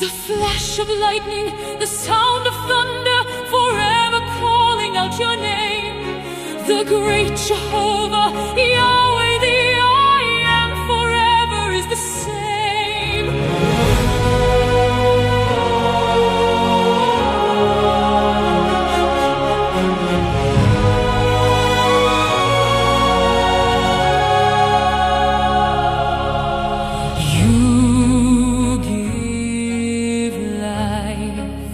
The flash of lightning, the sound of thunder, forever calling out your name. The great Jehovah, Yahweh, the I am, forever is the same. You give life,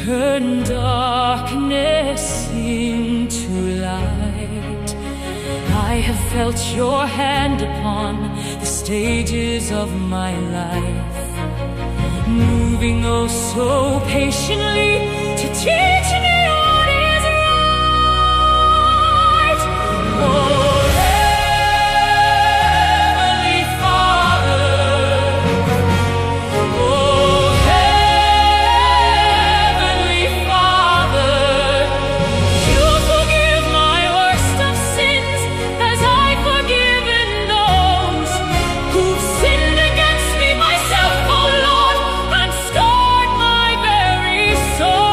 turn darkness into light. I have felt your hand upon the stages of my life, moving oh so patiently to teach me what is right. Oh, Heavenly Father, oh, Heavenly Father, you forgive my worst of sins as I've forgiven those who've sinned against me, myself, oh Lord, and scarred my very soul.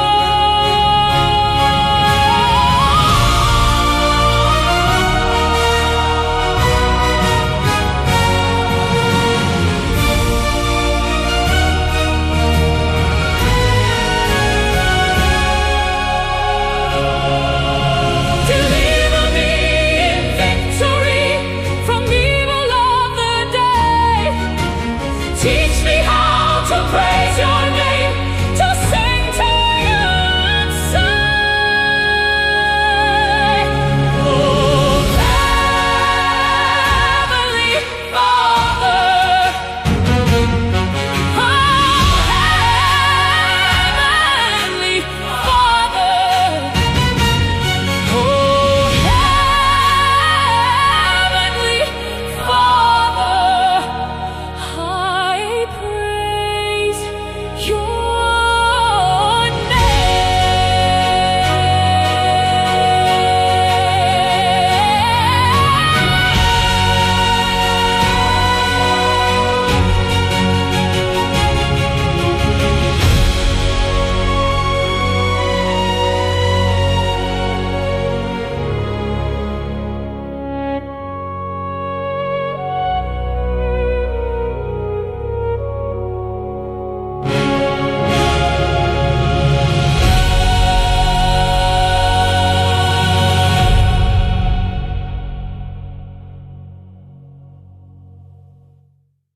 Deliver me in victory from evil of the day. Teach me how to praise your